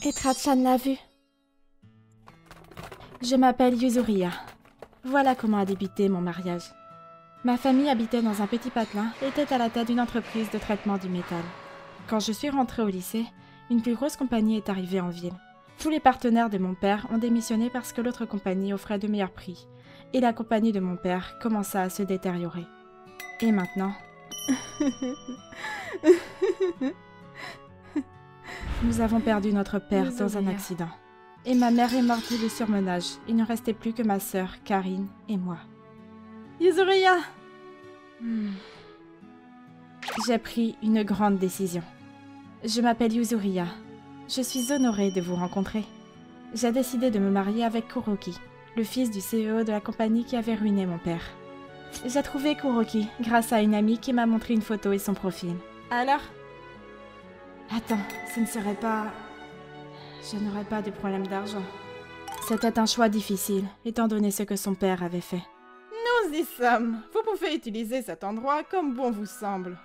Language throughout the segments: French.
Et Trachan l'a vu. Je m'appelle Yuzuriya. Voilà comment a débuté mon mariage. Ma famille habitait dans un petit patelin et était à la tête d'une entreprise de traitement du métal. Quand je suis rentrée au lycée, une plus grosse compagnie est arrivée en ville. Tous les partenaires de mon père ont démissionné parce que l'autre compagnie offrait de meilleurs prix. Et la compagnie de mon père commença à se détériorer. Et maintenant... Nous avons perdu notre père dans un accident. Et ma mère est morte de surmenage. Il ne restait plus que ma sœur, Karine, et moi. Yuzuriya! J'ai pris une grande décision. Je m'appelle Yuzuriya. Je suis honorée de vous rencontrer. J'ai décidé de me marier avec Kuroki, le fils du CEO de la compagnie qui avait ruiné mon père. J'ai trouvé Kuroki grâce à une amie qui m'a montré une photo et son profil. Alors? Attends, ce ne serait pas... Je n'aurais pas de problème d'argent. C'était un choix difficile, étant donné ce que son père avait fait. Nous y sommes. Vous pouvez utiliser cet endroit comme bon vous semble.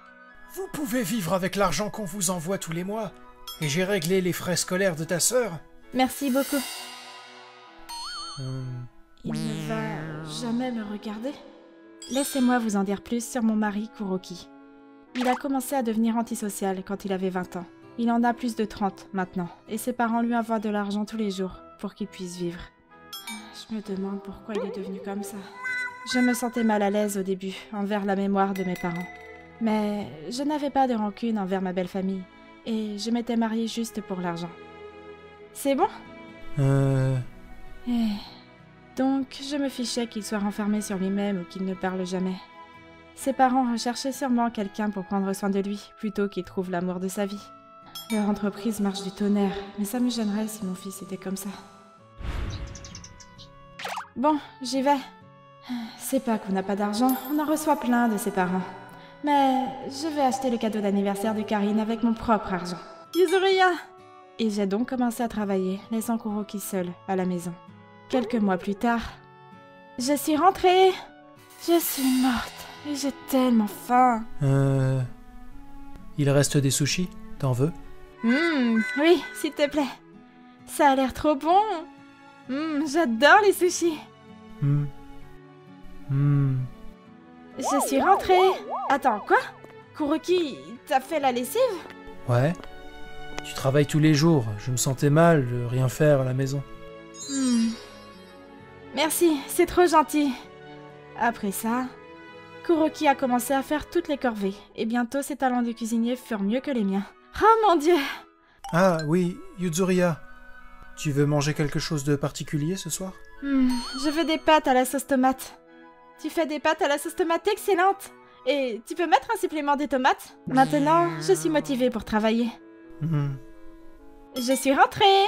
Vous pouvez vivre avec l'argent qu'on vous envoie tous les mois. Et j'ai réglé les frais scolaires de ta sœur. Merci beaucoup. Il ne va jamais me regarder? Laissez-moi vous en dire plus sur mon mari Kuroki. Il a commencé à devenir antisocial quand il avait 20 ans. Il en a plus de 30 maintenant, et ses parents lui envoient de l'argent tous les jours pour qu'il puisse vivre. Je me demande pourquoi il est devenu comme ça. Je me sentais mal à l'aise au début, envers la mémoire de mes parents. Mais je n'avais pas de rancune envers ma belle famille, et je m'étais mariée juste pour l'argent. C'est bon? Donc, je me fichais qu'il soit renfermé sur lui-même ou qu'il ne parle jamais. Ses parents recherchaient sûrement quelqu'un pour prendre soin de lui, plutôt qu'il trouve l'amour de sa vie. Leur entreprise marche du tonnerre, mais ça me gênerait si mon fils était comme ça. Bon, j'y vais. C'est pas qu'on n'a pas d'argent, on en reçoit plein de ses parents. Mais je vais acheter le cadeau d'anniversaire de Karine avec mon propre argent. Yuzuriya! Et j'ai donc commencé à travailler, laissant Kuroki seul à la maison. Quelques mois plus tard, je suis rentrée. Je suis morte et j'ai tellement faim. Il reste des sushis? T'en veux? Oui, s'il te plaît. Ça a l'air trop bon. J'adore les sushis. Je suis rentrée. Attends, quoi? Kuroki, t'as fait la lessive? Ouais. Tu travailles tous les jours. Je me sentais mal de rien faire à la maison. Merci, c'est trop gentil. Après ça, Kuroki a commencé à faire toutes les corvées, et bientôt ses talents de cuisinier furent mieux que les miens. Oh mon Dieu! Ah oui, Yuzuriya. Tu veux manger quelque chose de particulier ce soir? Je veux des pâtes à la sauce tomate. Tu fais des pâtes à la sauce tomate excellentes. Et tu peux mettre un supplément de tomates? Maintenant, je suis motivée pour travailler. Je suis rentrée.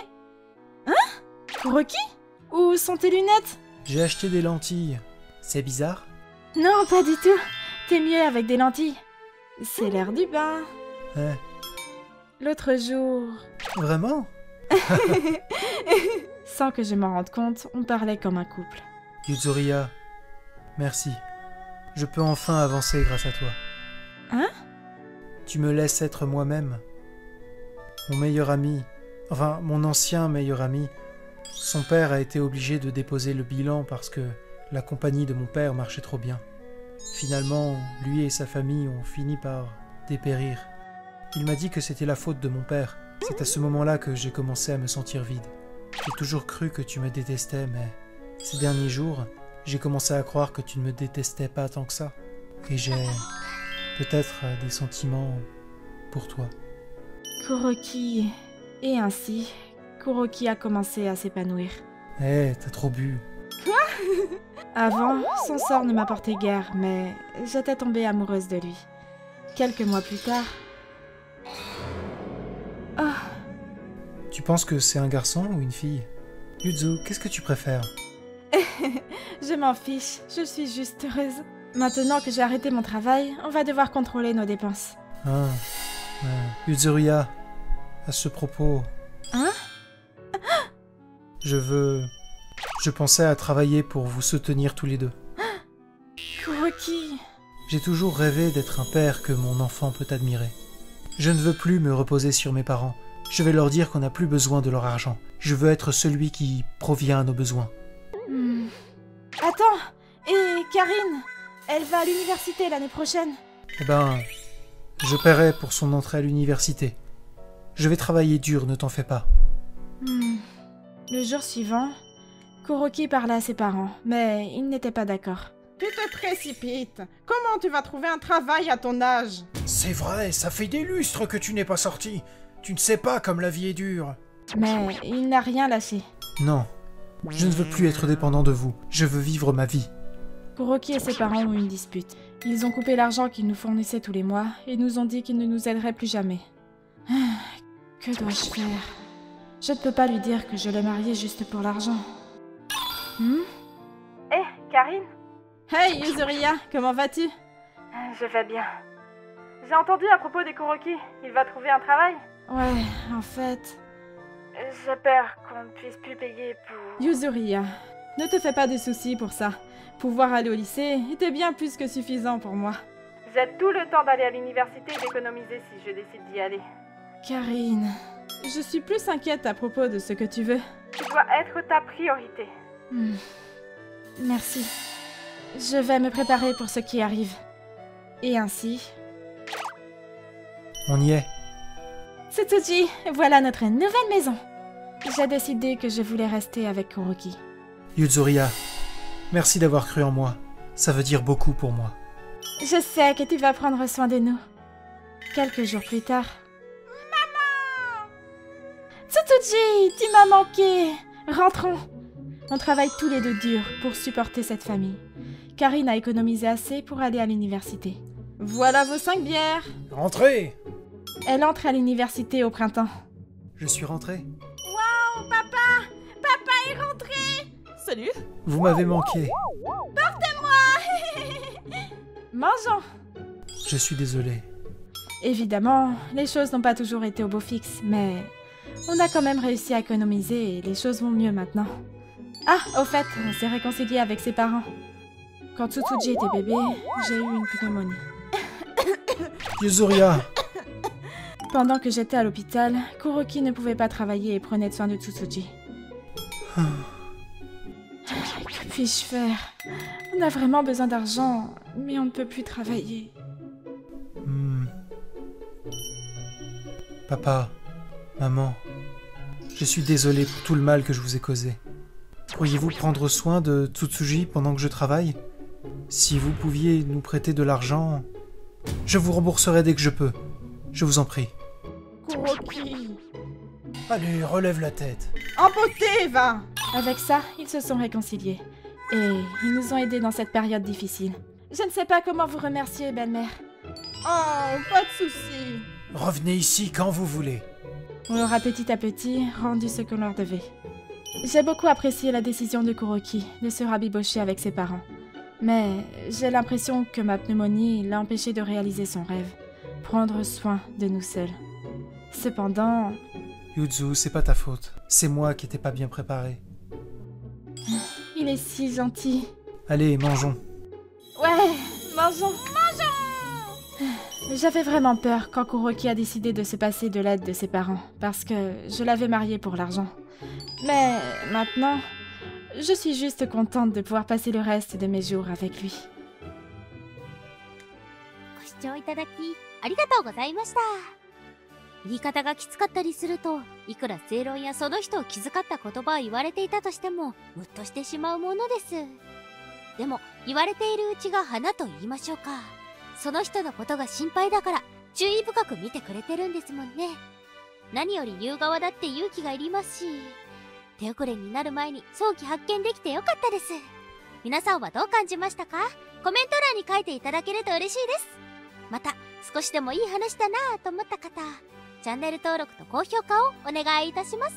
Hein? Kuroki? Où sont tes lunettes? J'ai acheté des lentilles. C'est bizarre? Non, pas du tout. T'es mieux avec des lentilles. C'est l'heure du bain. L'autre jour... Vraiment? Sans que je m'en rende compte, on parlait comme un couple. Yuzuriya, merci. Je peux enfin avancer grâce à toi. Hein? Tu me laisses être moi-même. Mon meilleur ami, enfin mon ancien meilleur ami, son père a été obligé de déposer le bilan parce que la compagnie de mon père marchait trop bien. Finalement, lui et sa famille ont fini par dépérir. Il m'a dit que c'était la faute de mon père. C'est à ce moment-là que j'ai commencé à me sentir vide. J'ai toujours cru que tu me détestais, mais ces derniers jours, j'ai commencé à croire que tu ne me détestais pas tant que ça. Et j'ai peut-être des sentiments pour toi. Kuroki... Et ainsi, Kuroki a commencé à s'épanouir. T'as trop bu. Quoi? Avant, son sort ne m'apportait guère, mais j'étais tombée amoureuse de lui. Quelques mois plus tard... Oh! Tu penses que c'est un garçon ou une fille? Yuzu, qu'est-ce que tu préfères? Je m'en fiche, je suis juste heureuse. Maintenant que j'ai arrêté mon travail, on va devoir contrôler nos dépenses. Yuzuriya, à ce propos... Hein? Je pensais à travailler pour vous soutenir tous les deux. Kuroki... J'ai toujours rêvé d'être un père que mon enfant peut admirer. Je ne veux plus me reposer sur mes parents. Je vais leur dire qu'on n'a plus besoin de leur argent. Je veux être celui qui provient à nos besoins. Attends, et Karine, elle va à l'université l'année prochaine. Eh ben, je paierai pour son entrée à l'université. Je vais travailler dur, ne t'en fais pas. Le jour suivant, Kuroki parla à ses parents, mais ils n'étaient pas d'accord. Tu te précipites. Comment tu vas trouver un travail à ton âge? C'est vrai, ça fait des lustres que tu n'es pas sorti. Tu ne sais pas comme la vie est dure. Mais il n'a rien lâché. Non, je ne veux plus être dépendant de vous. Je veux vivre ma vie. Kuroki et ses parents ont eu une dispute. Ils ont coupé l'argent qu'ils nous fournissaient tous les mois et nous ont dit qu'ils ne nous aideraient plus jamais. Que dois-je faire? Je ne peux pas lui dire que je l'ai marié juste pour l'argent. Hé, Karine? Hey Yuzuria, comment vas-tu? Je vais bien. J'ai entendu à propos de Kuroki. Il va trouver un travail? Ouais, en fait... J'ai peur qu'on ne puisse plus payer pour... Yuzuria, ne te fais pas de soucis pour ça. Pouvoir aller au lycée était bien plus que suffisant pour moi. J'ai tout le temps d'aller à l'université et d'économiser si je décide d'y aller. Karine... Je suis plus inquiète à propos de ce que tu veux. Tu dois être ta priorité. Merci. Je vais me préparer pour ce qui arrive. Et ainsi... On y est. Tsutsuji, voilà notre nouvelle maison. J'ai décidé que je voulais rester avec Kuroki. Yuzuria, merci d'avoir cru en moi. Ça veut dire beaucoup pour moi. Je sais que tu vas prendre soin de nous. Quelques jours plus tard... Maman! Tsutsuji, tu m'as manqué. Rentrons. On travaille tous les deux dur pour supporter cette famille. Karine a économisé assez pour aller à l'université. Voilà vos 5 bières. Rentrez! Elle entre à l'université au printemps. Je suis rentré. Wow, papa! Papa est rentré! Salut. Vous m'avez manqué. Portez-moi! Mangeons! Je suis désolé. Évidemment, les choses n'ont pas toujours été au beau fixe, mais on a quand même réussi à économiser et les choses vont mieux maintenant. Ah, au fait, on s'est réconcilié avec ses parents. Quand Tsutsuji était bébé, j'ai eu une pneumonie. Yuzuria! Pendant que j'étais à l'hôpital, Kuroki ne pouvait pas travailler et prenait soin de Tsutsuji. Que puis-je faire? On a vraiment besoin d'argent, mais on ne peut plus travailler. Papa, maman, je suis désolé pour tout le mal que je vous ai causé. Pourriez-vous prendre soin de Tsutsuji pendant que je travaille? Si vous pouviez nous prêter de l'argent, je vous rembourserai dès que je peux. Je vous en prie. Kuroki. Allez, relève la tête. En beauté, va. Avec ça, ils se sont réconciliés. Et ils nous ont aidés dans cette période difficile. Je ne sais pas comment vous remercier, belle-mère. Oh, pas de soucis. Revenez ici quand vous voulez. On leur a petit à petit rendu ce qu'on leur devait. J'ai beaucoup apprécié la décision de Kuroki de se rabibocher avec ses parents. Mais j'ai l'impression que ma pneumonie l'a empêché de réaliser son rêve. Prendre soin de nous seuls. Cependant... Yuzu, c'est pas ta faute. C'est moi qui étais pas bien préparé. Il est si gentil. Allez, mangeons. Ouais, mangeons. J'avais vraiment peur quand Kuroki a décidé de se passer de l'aide de ses parents, parce que je l'avais marié pour l'argent. Mais maintenant, je suis juste contente de pouvoir passer le reste de mes jours avec lui. ご視聴いただきありがとうございました。言い方がきつかったりすると、いくら正論やその人を気遣った言葉を言われていたとしても、ムッとしてしまうものです。でも、言われているうちが花と言いましょうか。その人のことが心配だから、注意深く見てくれてるんですもんね。何より言う側だって勇気がいりますし、手遅れになる前に早期発見できてよかったです。皆さんはどう感じましたか？コメント欄に書いていただけると嬉しいです。また、少しでもいい話だなぁと思った方、チャンネル登録と高評価をお願いいたします。